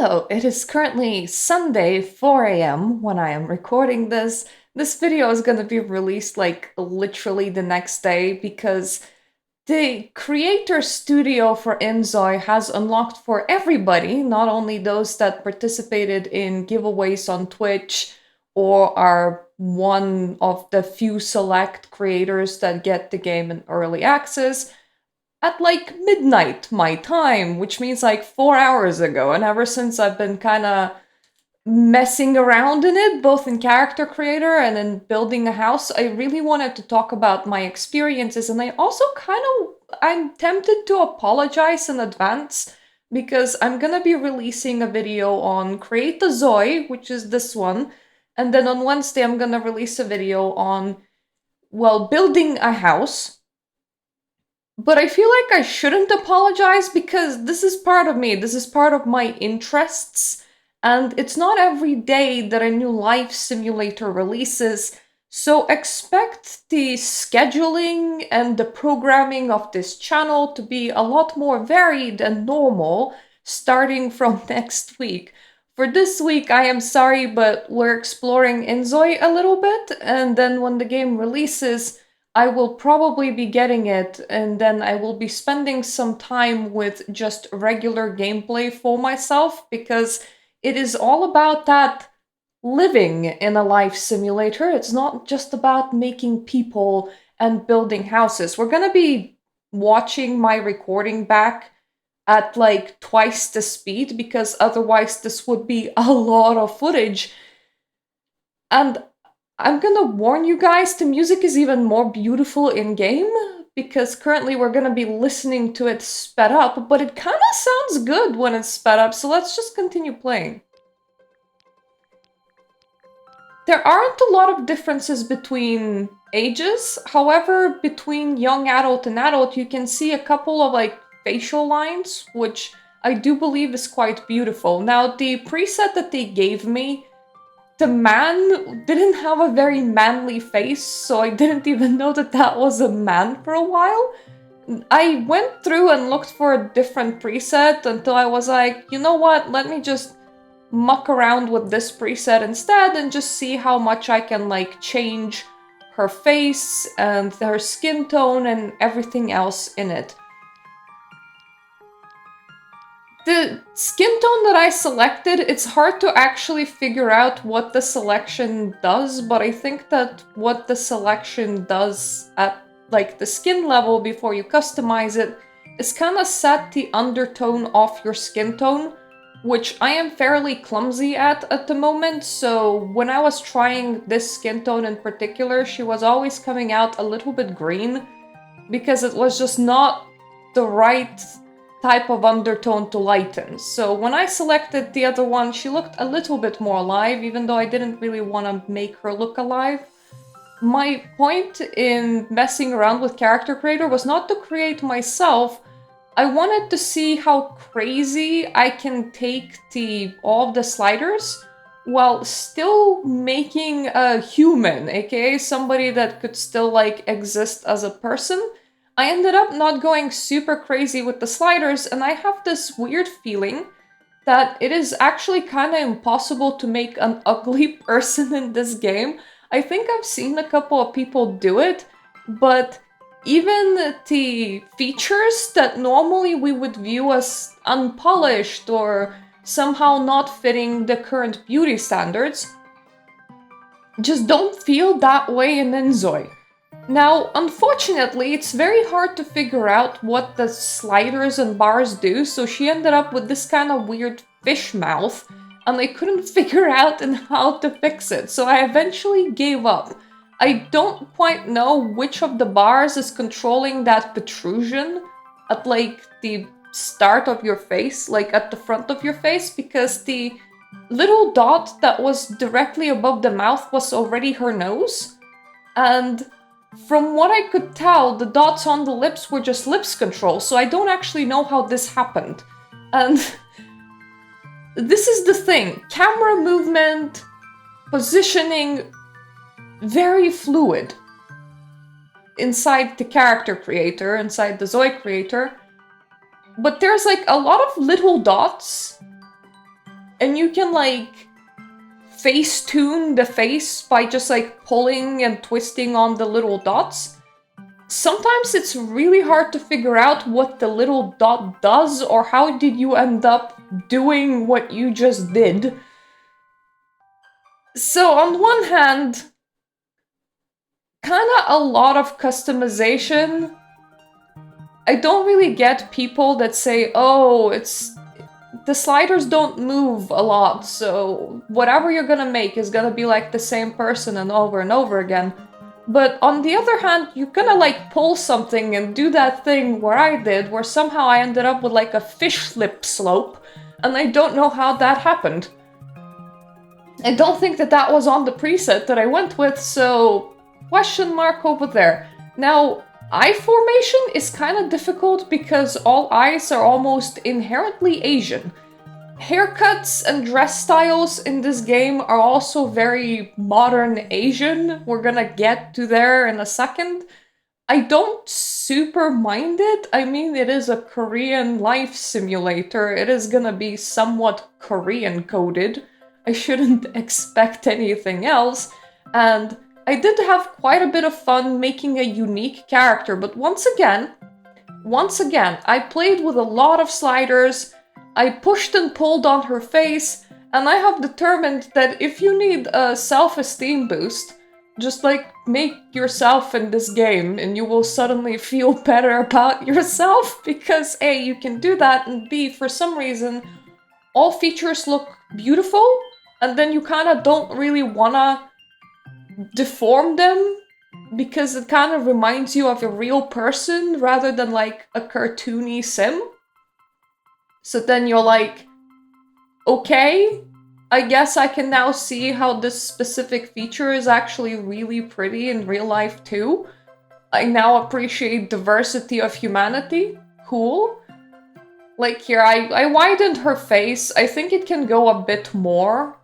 Hello, it is currently Sunday, 4 a.m. when I am recording this. This video is going to be released like literally the next day because the creator studio for Inzoi has unlocked for everybody, not only those that participated in giveaways on Twitch or are one of the few select creators that get the game in early access, at like midnight my time, which means like 4 hours ago. And ever since I've been kind of messing around in it, both in character creator and in building a house, I really wanted to talk about my experiences. And I also I'm tempted to apologize in advance because I'm gonna be releasing a video on Create the Zoe, which is this one. And then on Wednesday, I'm gonna release a video on, well, building a house. But I feel like I shouldn't apologize because this is part of me. This is part of my interests. And it's not every day that a new life simulator releases. So expect the scheduling and the programming of this channel to be a lot more varied and normal starting from next week. For this week, I am sorry, but we're exploring Inzoi a little bit. And then when the game releases, I will probably be getting it, and then I will be spending some time with just regular gameplay for myself, because it is all about that living in a life simulator. It's not just about making people and building houses. We're gonna be watching my recording back at like twice the speed, because otherwise this would be a lot of footage. And I'm gonna warn you guys, the music is even more beautiful in-game, because currently we're gonna be listening to it sped up, but it kinda sounds good when it's sped up, so let's just continue playing. There aren't a lot of differences between ages, however, between young adult and adult, you can see a couple of like facial lines, which I do believe is quite beautiful. Now, the preset that they gave me, the man didn't have a very manly face, so I didn't even know that that was a man for a while. I went through and looked for a different preset until I was like, you know what, let me just muck around with this preset instead and just see how much I can like change her face and her skin tone and everything else in it. The skin tone that I selected, it's hard to actually figure out what the selection does, but I think that what the selection does at like the skin level before you customize it is kind of set the undertone of your skin tone, which I am fairly clumsy at the moment. So when I was trying this skin tone in particular, she was always coming out a little bit green because it was just not the right type of undertone to lighten. So when I selected the other one, she looked a little bit more alive, even though I didn't really want to make her look alive. My point in messing around with Character Creator was not to create myself. I wanted to see how crazy I can take all of the sliders while still making a human, aka somebody that could still like exist as a person. I ended up not going super crazy with the sliders, and I have this weird feeling that it is actually kind of impossible to make an ugly person in this game. I think I've seen a couple of people do it, but even the features that normally we would view as unpolished or somehow not fitting the current beauty standards just don't feel that way in Inzoi. Now, unfortunately, it's very hard to figure out what the sliders and bars do, so she ended up with this kind of weird fish mouth, and I couldn't figure out how to fix it, so I eventually gave up. I don't quite know which of the bars is controlling that protrusion at, like, the start of your face, like at the front of your face, because the little dot that was directly above the mouth was already her nose, and from what I could tell, the dots on the lips were just lips control, so I don't actually know how this happened. And this is the thing. Camera movement, positioning, very fluid inside the character creator, inside the Zoe creator. But there's like a lot of little dots and you can like face tune the face by just like pulling and twisting on the little dots. Sometimes it's really hard to figure out what the little dot does or how did you end up doing what you just did. So on one hand, kinda a lot of customization. I don't really get people that say, oh, the sliders don't move a lot, so whatever you're gonna make is gonna be like the same person and over again. But on the other hand, you're gonna like pull something and do that thing where I did, where somehow I ended up with like a fish lip slope, and I don't know how that happened. I don't think that that was on the preset that I went with, so question mark over there. Now, eye formation is kind of difficult because all eyes are almost inherently Asian. Haircuts and dress styles in this game are also very modern Asian. We're gonna get to there in a second. I don't super mind it. I mean, it is a Korean life simulator. It is gonna be somewhat Korean coded. I shouldn't expect anything else. And I did have quite a bit of fun making a unique character, but once again, I played with a lot of sliders, I pushed and pulled on her face, and I have determined that if you need a self-esteem boost, just like make yourself in this game and you will suddenly feel better about yourself, because A, you can do that, and B, for some reason, all features look beautiful, and then you kind of don't really wanna deform them because it kind of reminds you of a real person rather than like a cartoony sim. So then you're like, okay, I guess I can now see how this specific feature is actually really pretty in real life too. I now appreciate diversity of humanity. Cool. Like here, I widened her face. I think it can go a bit more.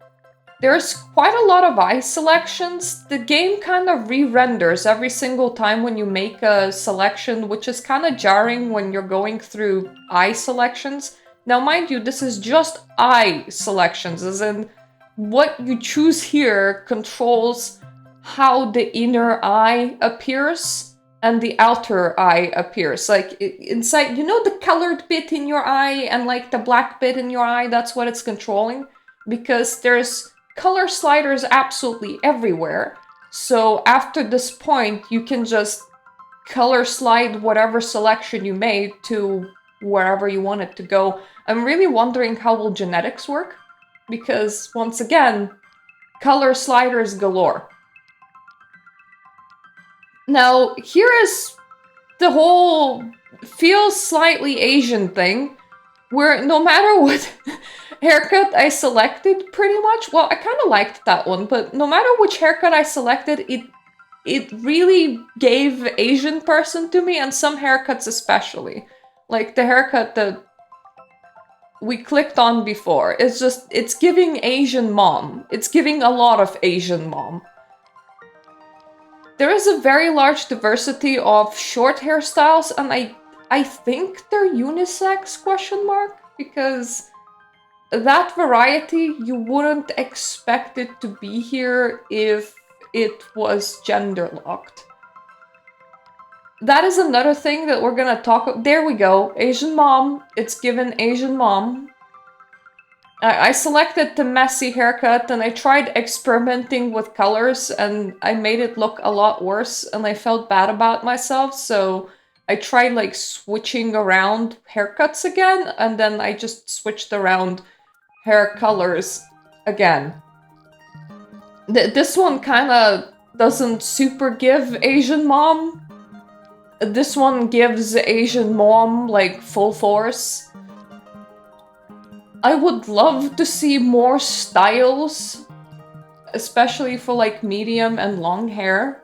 There's quite a lot of eye selections. The game kind of re-renders every single time when you make a selection, which is kind of jarring when you're going through eye selections. Now, mind you, this is just eye selections, as in what you choose here controls how the inner eye appears and the outer eye appears. Like inside, you know the colored bit in your eye and like the black bit in your eye, that's what it's controlling. Because there's color sliders absolutely everywhere. So after this point, you can just color slide whatever selection you made to wherever you want it to go. I'm really wondering how will genetics work, because once again, color sliders galore. Now, here is the whole feels slightly Asian thing, where no matter what haircut I selected, pretty much, well, I kind of liked that one, but no matter which haircut I selected, it really gave Asian person to me, and some haircuts especially. Like the haircut that we clicked on before. It's giving Asian mom. It's giving a lot of Asian mom. There is a very large diversity of short hairstyles, and I think they're unisex, question mark? Because that variety, you wouldn't expect it to be here if it was gender locked. That is another thing that we're gonna talk about. There we go, Asian mom. It's given Asian mom. I selected the messy haircut and I tried experimenting with colors and I made it look a lot worse and I felt bad about myself, so I tried like switching around haircuts again and then I just switched around hair colors again. This one kind of doesn't super give Asian mom. This one gives Asian mom like full force. I would love to see more styles, especially for like medium and long hair,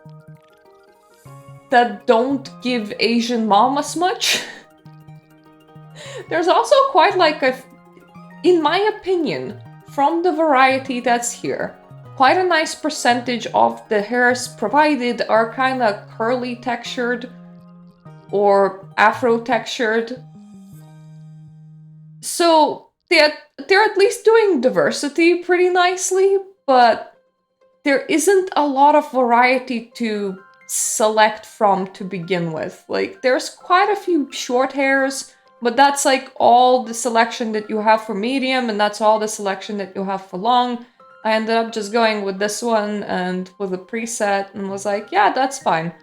that don't give Asian mom as much. There's also quite like a, in my opinion, from the variety that's here, quite a nice percentage of the hairs provided are kind of curly textured or afro textured. So they're at least doing diversity pretty nicely, but there isn't a lot of variety to select from to begin with. Like, there's quite a few short hairs, but that's like all the selection that you have for medium, and that's all the selection that you have for long. I ended up just going with this one and with a preset and was like, yeah, that's fine.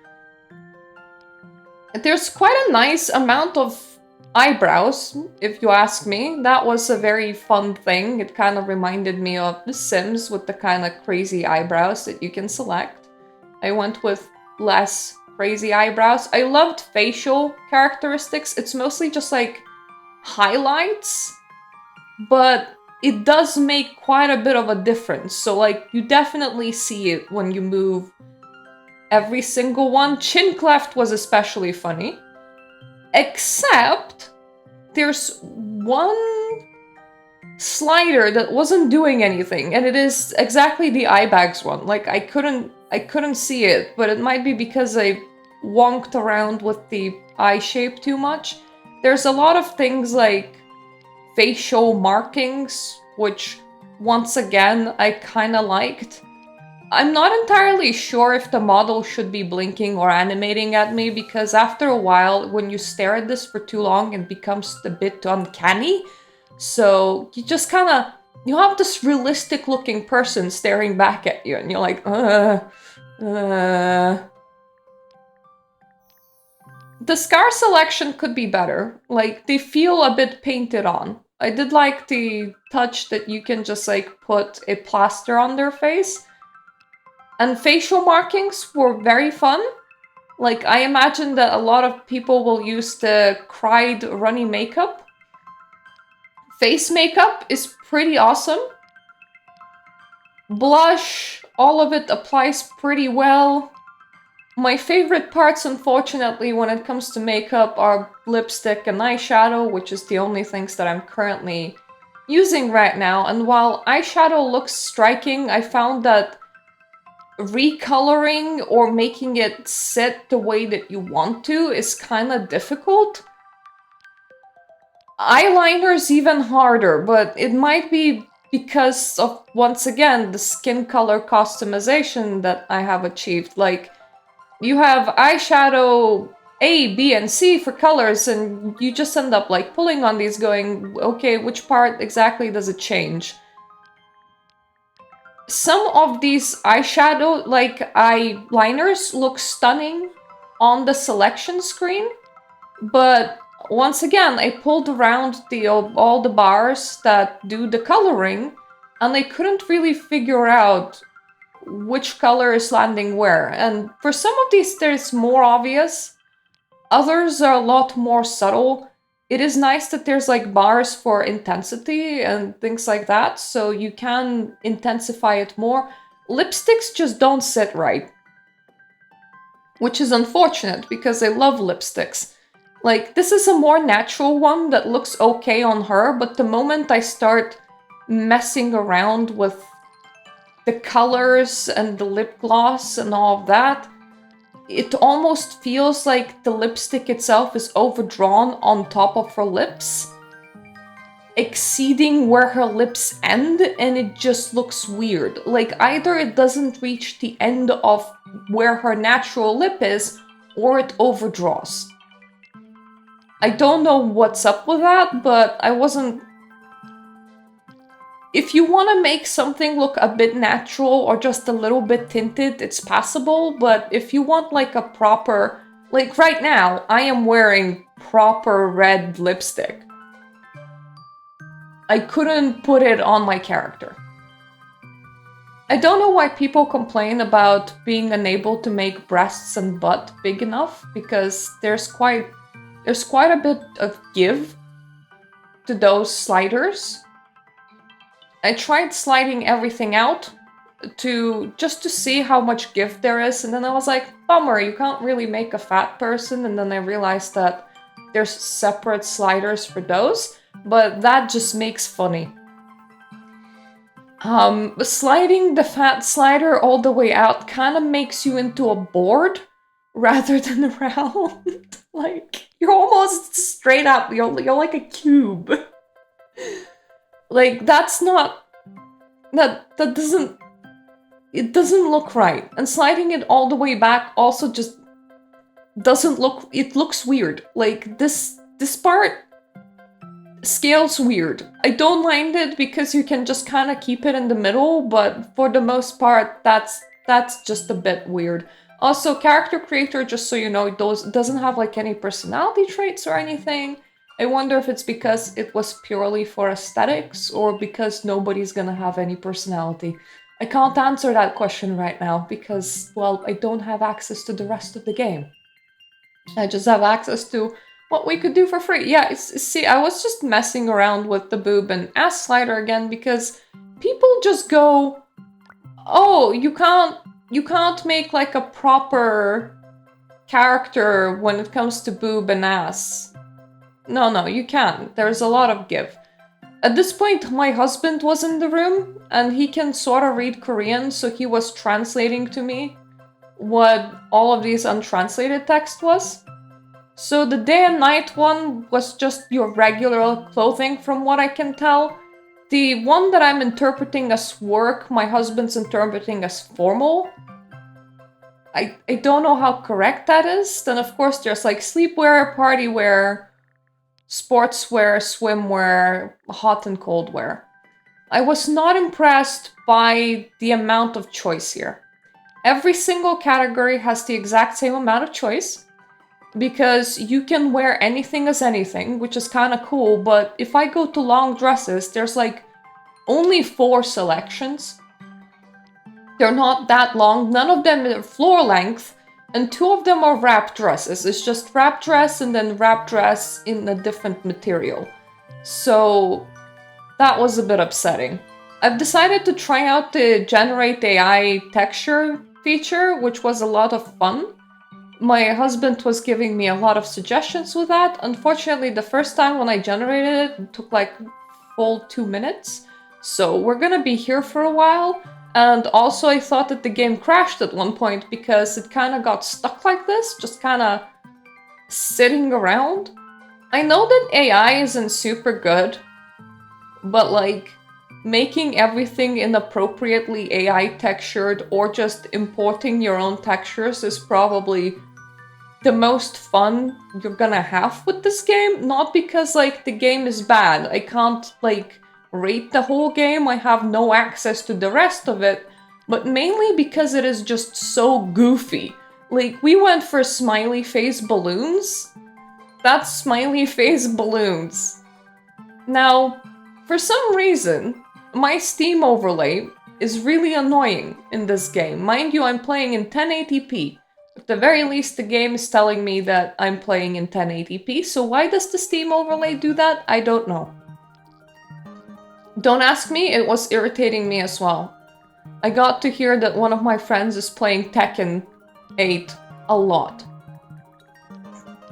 There's quite a nice amount of eyebrows, if you ask me. That was a very fun thing. It kind of reminded me of The Sims with the kind of crazy eyebrows that you can select. I went with less crazy eyebrows. I loved facial characteristics. It's mostly just like highlights, but it does make quite a bit of a difference. So like, you definitely see it when you move every single one. Chin cleft was especially funny. Except there's one slider that wasn't doing anything, and it is exactly the eye bags one. Like, I couldn't see it, but it might be because I wonked around with the eye shape too much. There's a lot of things like facial markings, which once again I kind of liked. I'm not entirely sure if the model should be blinking or animating at me, because after a while, when you stare at this for too long, it becomes a bit uncanny. So you just kind of, you have this realistic looking person staring back at you, and you're like, The scar selection could be better. Like, they feel a bit painted on. I did like the touch that you can just like put a plaster on their face. And facial markings were very fun. Like, I imagine that a lot of people will use the cried runny makeup. Face makeup is pretty awesome. Blush, all of it applies pretty well. My favorite parts, unfortunately, when it comes to makeup are lipstick and eyeshadow, which is the only things that I'm currently using right now. And while eyeshadow looks striking, I found that recoloring or making it sit the way that you want to is kind of difficult. Eyeliner's even harder, but it might be because of, once again, the skin color customization that I have achieved. Like, you have eyeshadow A, B, and C for colors, and you just end up like pulling on these going, okay, which part exactly does it change? Some of these eyeshadow, like eyeliners, look stunning on the selection screen, but once again, I pulled around all the bars that do the coloring, and I couldn't really figure out which color is landing where. And for some of these, there's more obvious. Others are a lot more subtle. It is nice that there's like bars for intensity and things like that, so you can intensify it more. Lipsticks just don't sit right, which is unfortunate because I love lipsticks. Like, this is a more natural one that looks okay on her, but the moment I start messing around with the colors and the lip gloss and all of that, it almost feels like the lipstick itself is overdrawn on top of her lips, exceeding where her lips end, and it just looks weird. Like, either it doesn't reach the end of where her natural lip is, or it overdraws. I don't know what's up with that, but I wasn't... If you want to make something look a bit natural or just a little bit tinted, it's passable, but if you want like a proper... Like right now, I am wearing proper red lipstick. I couldn't put it on my character. I don't know why people complain about being unable to make breasts and butt big enough, because there's quite a bit of give to those sliders. I tried sliding everything out just to see how much give there is, and then I was like, bummer, you can't really make a fat person, and then I realized that there's separate sliders for those, but that just makes funny. Sliding the fat slider all the way out kind of makes you into a board rather than round. Like, you're almost straight up, you're like a cube. Like, that's not... That doesn't... It doesn't look right. And sliding it all the way back also just doesn't look... It looks weird. Like, this part scales weird. I don't mind it because you can just kind of keep it in the middle, but for the most part, that's just a bit weird. Also, character creator, just so you know, doesn't have like any personality traits or anything. I wonder if it's because it was purely for aesthetics or because nobody's gonna have any personality. I can't answer that question right now because, well, I don't have access to the rest of the game. I just have access to what we could do for free. Yeah, see, I was just messing around with the boob and ass slider again because people just go, oh, you can't make like a proper character when it comes to boob and ass. No, you can't. There's a lot of give. At this point, my husband was in the room and he can sort of read Korean, so he was translating to me what all of these untranslated text was. So the day and night one was just your regular clothing from what I can tell. The one that I'm interpreting as work, my husband's interpreting as formal. I don't know how correct that is. Then of course there's like sleepwear, party wear, sportswear, swimwear, hot and cold wear. I was not impressed by the amount of choice here. Every single category has the exact same amount of choice because you can wear anything as anything, which is kind of cool, but if I go to long dresses, there's like only 4 selections. They're not that long, none of them are floor length, and 2 of them are wrap dresses. It's just wrap dress and then wrap dress in a different material. So that was a bit upsetting. I've decided to try out the Generate AI texture feature, which was a lot of fun. My husband was giving me a lot of suggestions with that. Unfortunately, the first time when I generated it, it took like full 2 minutes. So we're gonna be here for a while. And also I thought that the game crashed at one point because it kind of got stuck like this, just kind of sitting around. I know that AI isn't super good, but like making everything inappropriately AI textured or just importing your own textures is probably the most fun you're gonna have with this game. Not because like the game is bad. I can't like rate the whole game. I have no access to the rest of it, but mainly because it is just so goofy. Like, we went for smiley face balloons. That's smiley face balloons. Now, for some reason, my Steam overlay is really annoying in this game. Mind you, I'm playing in 1080p. At the very least, the game is telling me that I'm playing in 1080p, so why does the Steam overlay do that? I don't know. Don't ask me, it was irritating me as well. I got to hear that one of my friends is playing Tekken 8 a lot.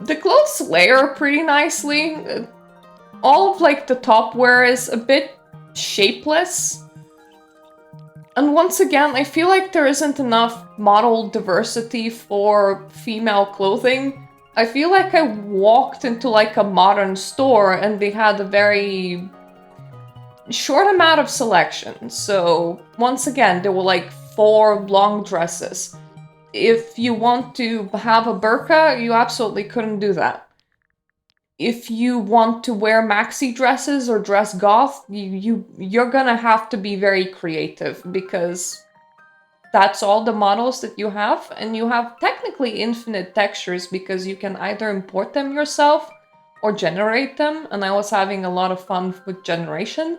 The clothes layer pretty nicely. All of like the top wear is a bit shapeless. And once again, I feel like there isn't enough model diversity for female clothing. I feel like I walked into like a modern store and they had a very short amount of selection. So once again, there were like 4 long dresses. If you want to have a burqa, you absolutely couldn't do that. If you want to wear maxi dresses or dress goth, you're gonna have to be very creative because that's all the models that you have, and you have technically infinite textures because you can either import them yourself or generate them, and I was having a lot of fun with generation.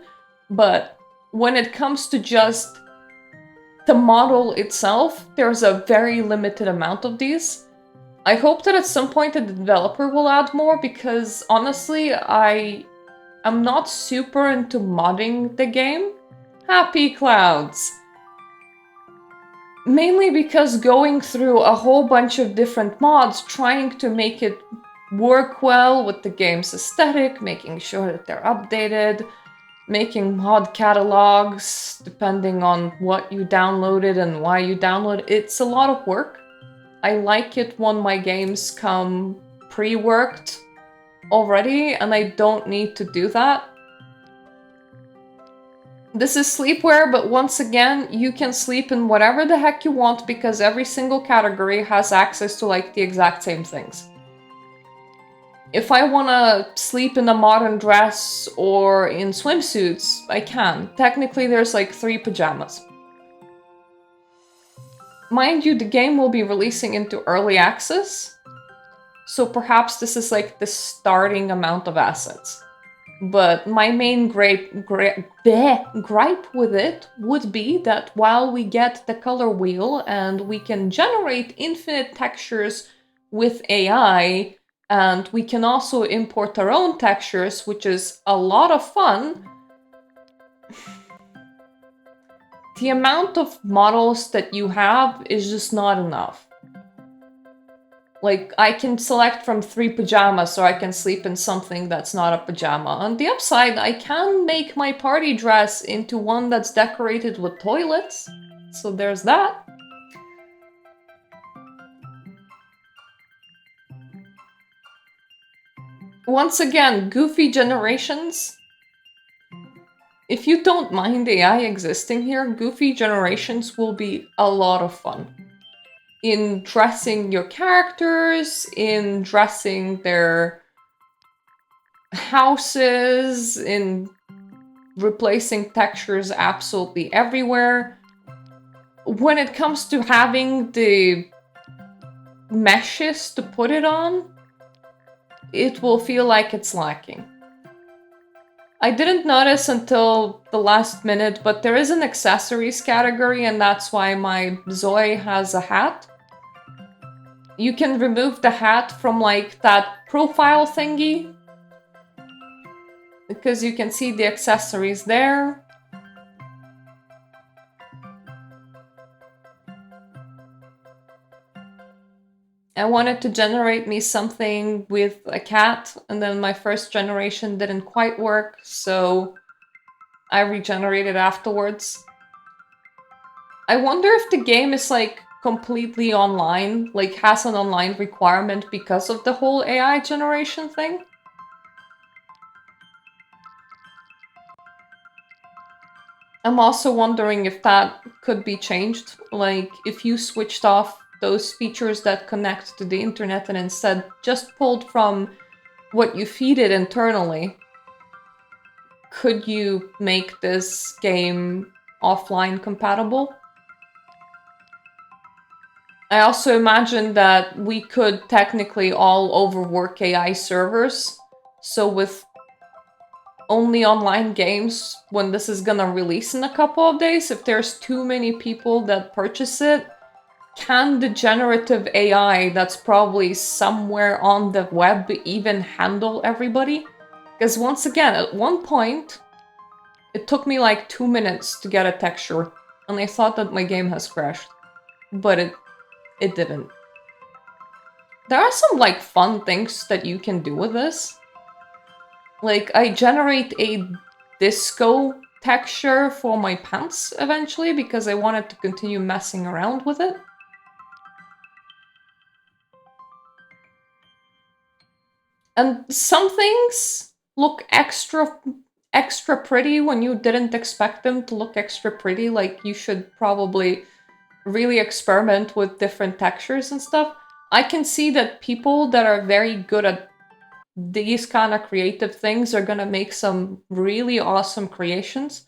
But when it comes to just the model itself, there's a very limited amount of these. I hope that at some point the developer will add more because honestly, I'm not super into modding the game. Happy clouds! Mainly because going through a whole bunch of different mods, trying to make it work well with the game's aesthetic, making sure that they're updated, making mod catalogs depending on what you downloaded and why you downloaded. It's a lot of work. I like it when my games come pre-worked already and I don't need to do that. This is sleepwear, but once again, you can sleep in whatever the heck you want because every single category has access to like the exact same things. If I want to sleep in a modern dress or in swimsuits, I can. Technically, there's like 3 pajamas. Mind you, the game will be releasing into early access, so perhaps this is like the starting amount of assets. But my main gripe with it would be that while we get the color wheel and we can generate infinite textures with AI, and we can also import our own textures, which is a lot of fun, the amount of models that you have is just not enough. Like, I can select from 3 pajamas, so I can sleep in something that's not a pajama. On the upside, I can make my party dress into one that's decorated with toilets. So there's that. Once again, goofy generations. If you don't mind AI existing here, goofy generations will be a lot of fun. In dressing your characters, in dressing their houses, in replacing textures absolutely everywhere. When it comes to having the meshes to put it on, it will feel like it's lacking. I didn't notice until the last minute, but there is an accessories category, and that's why my Inzoi has a hat. You can remove the hat from like that profile thingy, because you can see the accessories there. I wanted to generate me something with a cat, and then my first generation didn't quite work, so I regenerated afterwards. I wonder if the game is like completely online, like has an online requirement because of the whole AI generation thing. I'm also wondering if that could be changed, like if you switched off those features that connect to the internet and instead just pulled from what you feed it internally, could you make this game offline compatible? I also imagine that we could technically all overwork AI servers, so with only online games, when this is gonna release in a couple of days, if there's too many people that purchase it, can the generative AI that's probably somewhere on the web even handle everybody? Because once again, at one point, it took me like 2 minutes to get a texture, and I thought that my game has crashed. But it didn't. There are some like fun things that you can do with this. Like, I generate a disco texture for my pants eventually because I wanted to continue messing around with it. And some things look extra pretty when you didn't expect them to look extra pretty. Like, you should probably really experiment with different textures and stuff. I can see that people that are very good at these kind of creative things are gonna make some really awesome creations.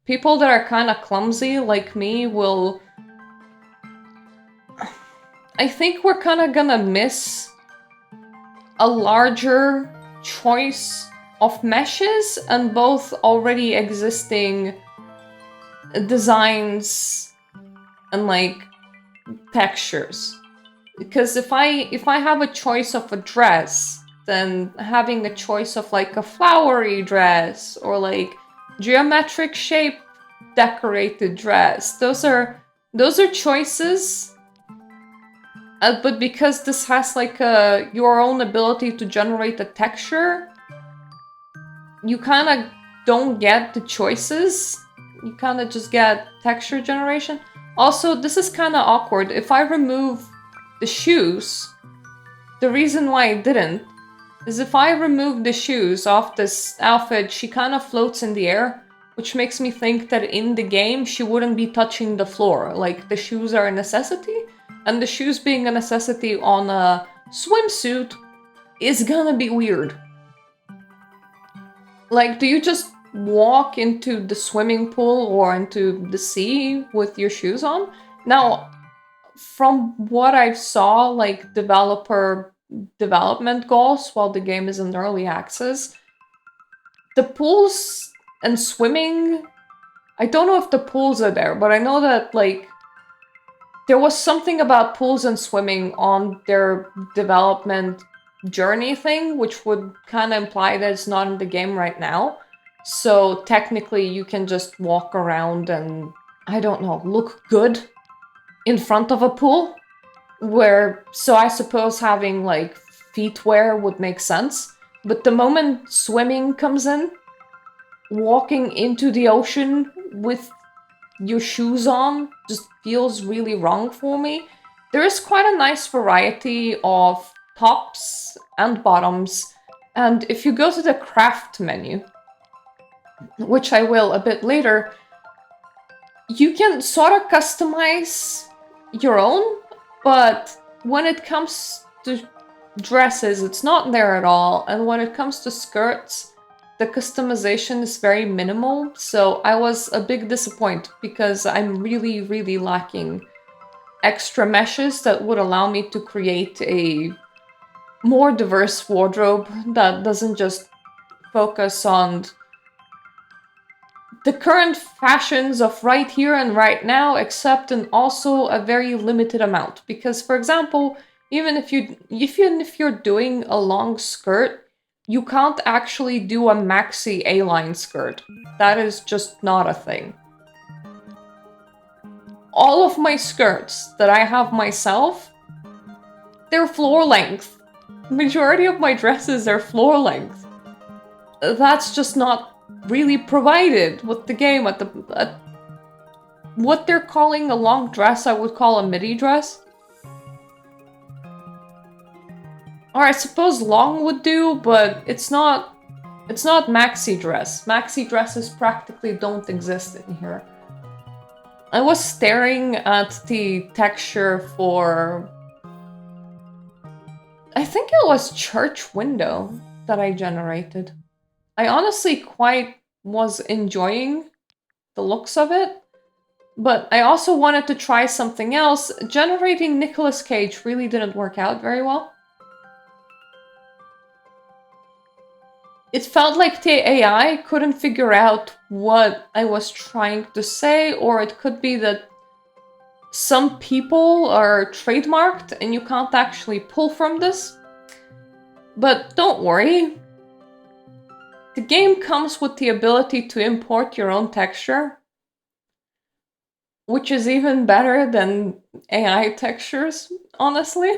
People that are kind of clumsy like me will... I think we're kind of gonna miss a larger choice of meshes and both already existing designs and like textures. Because if I have a choice of a dress, then having a choice of like a flowery dress or like geometric shape decorated dress, those are choices. But because this has like your own ability to generate a texture, you kind of don't get the choices. You kind of just get texture generation. Also, this is kind of awkward. If I remove the shoes, the reason why I didn't is if I remove the shoes off this outfit, she kind of floats in the air, which makes me think that in the game she wouldn't be touching the floor. Like, the shoes are a necessity, and the shoes being a necessity on a swimsuit is gonna be weird. Like, do you just walk into the swimming pool or into the sea with your shoes on? Now, from what I saw, like, developer development goals while the game is in early access, the pools and swimming, I don't know if the pools are there, but I know that, like, there was something about pools and swimming on their development journey thing, which would kind of imply that it's not in the game right now. So technically you can just walk around and, I don't know, look good in front of a pool. So I suppose having, like, feet wear would make sense. But the moment swimming comes in, walking into the ocean with your shoes on just feels really wrong for me. There is quite a nice variety of tops and bottoms, and if you go to the craft menu, which I will a bit later, you can sort of customize your own, but when it comes to dresses, it's not there at all, and when it comes to skirts, the customization is very minimal, so I was a big disappointment because I'm really, really lacking extra meshes that would allow me to create a more diverse wardrobe that doesn't just focus on the current fashions of right here and right now, except in also a very limited amount. Because, for example, even if you're doing a long skirt, you can't actually do a maxi A-line skirt. That is just not a thing. All of my skirts that I have myself, they're floor length. Majority of my dresses are floor length. That's just not really provided with the game. What they're calling a long dress, I would call a midi dress. Or I suppose long would do, but it's not maxi dress. Maxi dresses practically don't exist in here. I was staring at the texture for, I think it was church window that I generated. I honestly quite was enjoying the looks of it, but I also wanted to try something else. Generating Nicolas Cage really didn't work out very well. It felt like the AI couldn't figure out what I was trying to say, or it could be that some people are trademarked and you can't actually pull from this. But don't worry. The game comes with the ability to import your own texture, which is even better than AI textures, honestly.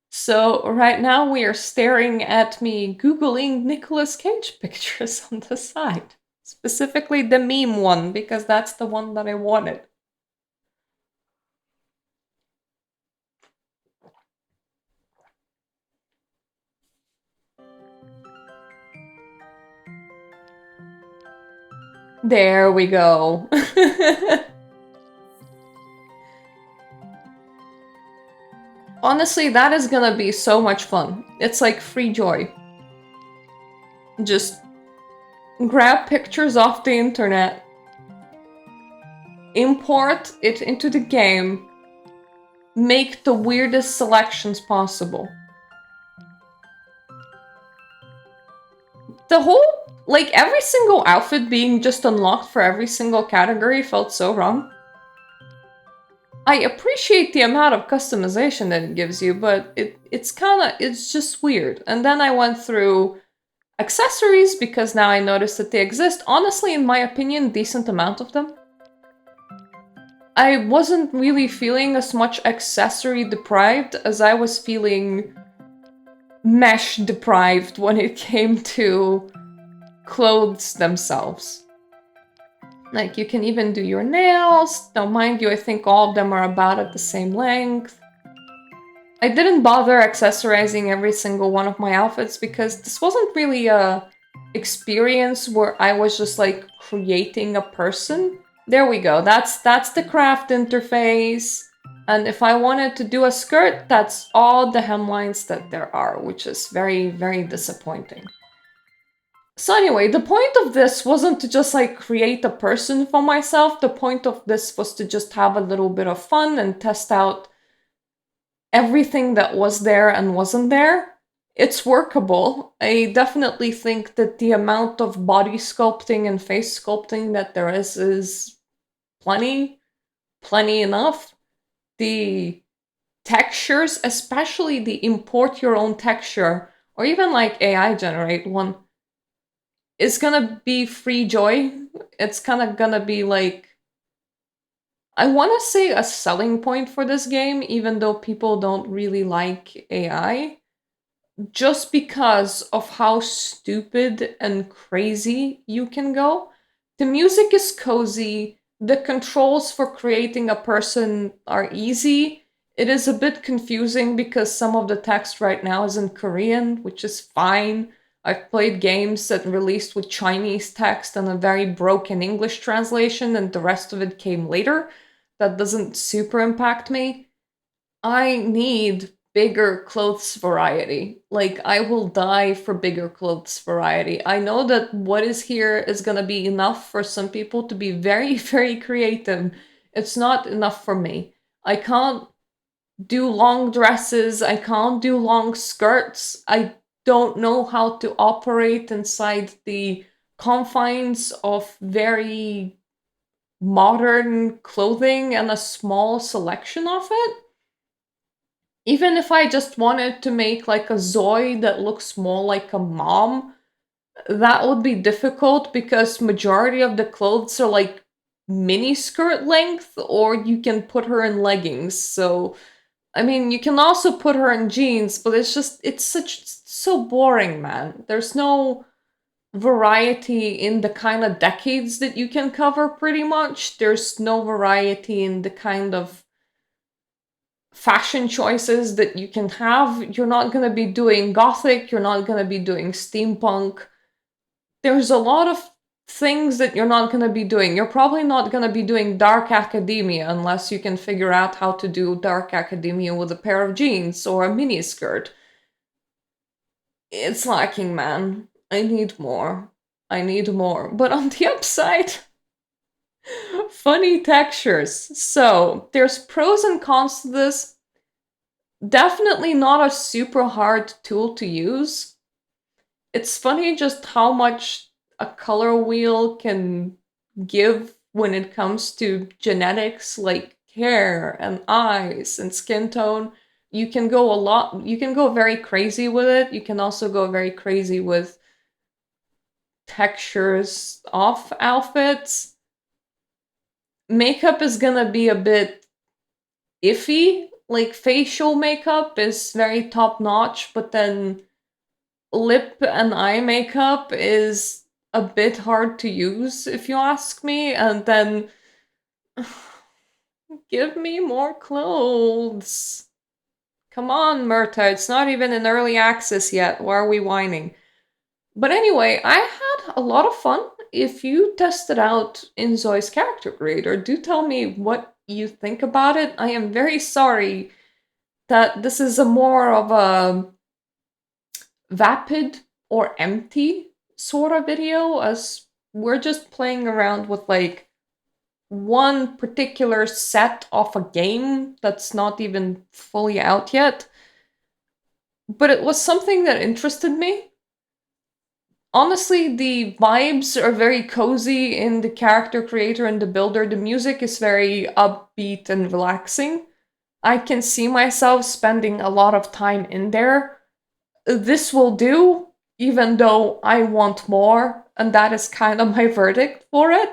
So right now we are staring at me Googling Nicolas Cage pictures on the side. Specifically the meme one, because that's the one that I wanted. There we go. Honestly, that is gonna be so much fun. It's like free joy. Just grab pictures off the internet, import it into the game, make the weirdest selections possible. The whole, like, every single outfit being just unlocked for every single category felt so wrong. I appreciate the amount of customization that it gives you, but it's just weird. And then I went through accessories because now I noticed that they exist. Honestly, in my opinion, decent amount of them. I wasn't really feeling as much accessory deprived as I was feeling mesh deprived when it came to clothes themselves. Like, you can even do your nails. Now, mind you, I think all of them are about at the same length. I didn't bother accessorizing every single one of my outfits because this wasn't really a experience where I was just like creating a person. There we go. That's the craft interface. And if I wanted to do a skirt, that's all the hemlines that there are, which is very, very disappointing. So anyway, the point of this wasn't to just like create a person for myself. The point of this was to just have a little bit of fun and test out everything that was there and wasn't there. It's workable. I definitely think that the amount of body sculpting and face sculpting that there is plenty, plenty enough. The textures, especially the import your own texture, or even like AI generate one, is gonna be free joy. It's kind of gonna be like, I want to say a selling point for this game, even though people don't really like AI, just because of how stupid and crazy you can go. The music is cozy, the controls for creating a person are easy. It is a bit confusing because some of the text right now is in Korean, which is fine. I've played games that released with Chinese text and a very broken English translation, and the rest of it came later. That doesn't super impact me. I need bigger clothes variety. Like, I will die for bigger clothes variety. I know that what is here is gonna be enough for some people to be very, very creative. It's not enough for me. I can't do long dresses, I can't do long skirts. I don't know how to operate inside the confines of very modern clothing and a small selection of it. Even if I just wanted to make like a Zoe that looks more like a mom, that would be difficult because majority of the clothes are like mini skirt length, or you can put her in leggings. So I mean, you can also put her in jeans, but it's so boring, man. There's no variety in the kind of decades that you can cover pretty much. There's no variety in the kind of fashion choices that you can have. You're not going to be doing gothic, you're not going to be doing steampunk. There's a lot of things that you're not going to be doing. You're probably not going to be doing dark academia unless you can figure out how to do dark academia with a pair of jeans or a mini skirt. It's lacking, man. I need more. I need more. But on the upside, funny textures. So, there's pros and cons to this. Definitely not a super hard tool to use. It's funny just how much a color wheel can give when it comes to genetics, like hair and eyes and skin tone. You can go very crazy with it. You can also go very crazy with textures off outfits. Makeup is gonna be a bit iffy. Like facial makeup is very top notch, but then lip and eye makeup is a bit hard to use, if you ask me. And then give me more clothes. Come on, Mirta, it's not even in early access yet. Why are we whining? But anyway, I had a lot of fun. If you tested out Inzoi's character creator, do tell me what you think about it. I am very sorry that this is a more of a vapid or empty sort of video, as we're just playing around with like one particular set of a game that's not even fully out yet. But it was something that interested me. Honestly, the vibes are very cozy in the character creator and the builder. The music is very upbeat and relaxing. I can see myself spending a lot of time in there. This will do, even though I want more, and that is kind of my verdict for it.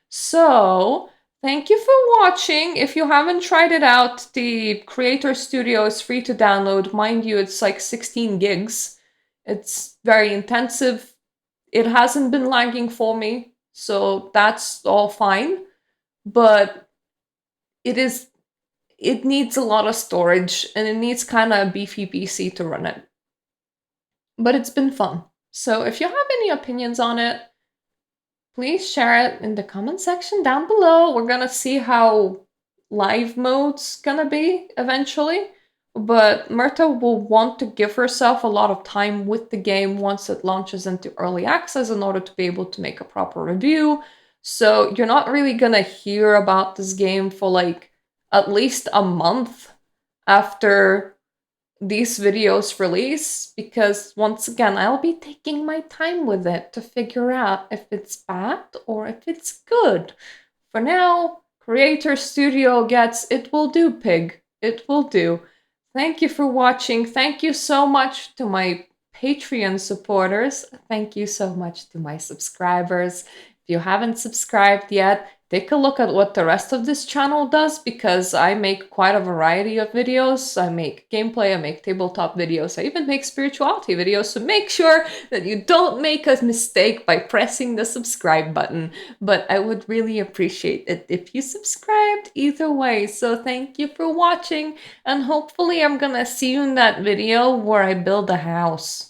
So, thank you for watching. If you haven't tried it out, the Creator Studio is free to download. Mind you, it's like 16 gigs. It's very intensive. It hasn't been lagging for me, so that's all fine. But it is it needs a lot of storage and it needs kind of a beefy PC to run it. But it's been fun. So if you have any opinions on it, please share it in the comment section down below. We're gonna see how live mode's gonna be eventually. But Mirta will want to give herself a lot of time with the game once it launches into early access in order to be able to make a proper review. So you're not really gonna hear about this game for like at least a month after these videos release, because once again, I'll be taking my time with it to figure out if it's bad or if it's good. For now, Creator Studio gets It Will Do, Pig. It will do. Thank you for watching. Thank you so much to my Patreon supporters. Thank you so much to my subscribers. If you haven't subscribed yet, take a look at what the rest of this channel does, because I make quite a variety of videos. I make gameplay, I make tabletop videos, I even make spirituality videos, so make sure that you don't make a mistake by pressing the subscribe button. But I would really appreciate it if you subscribed either way. So thank you for watching, and hopefully I'm gonna see you in that video where I build a house.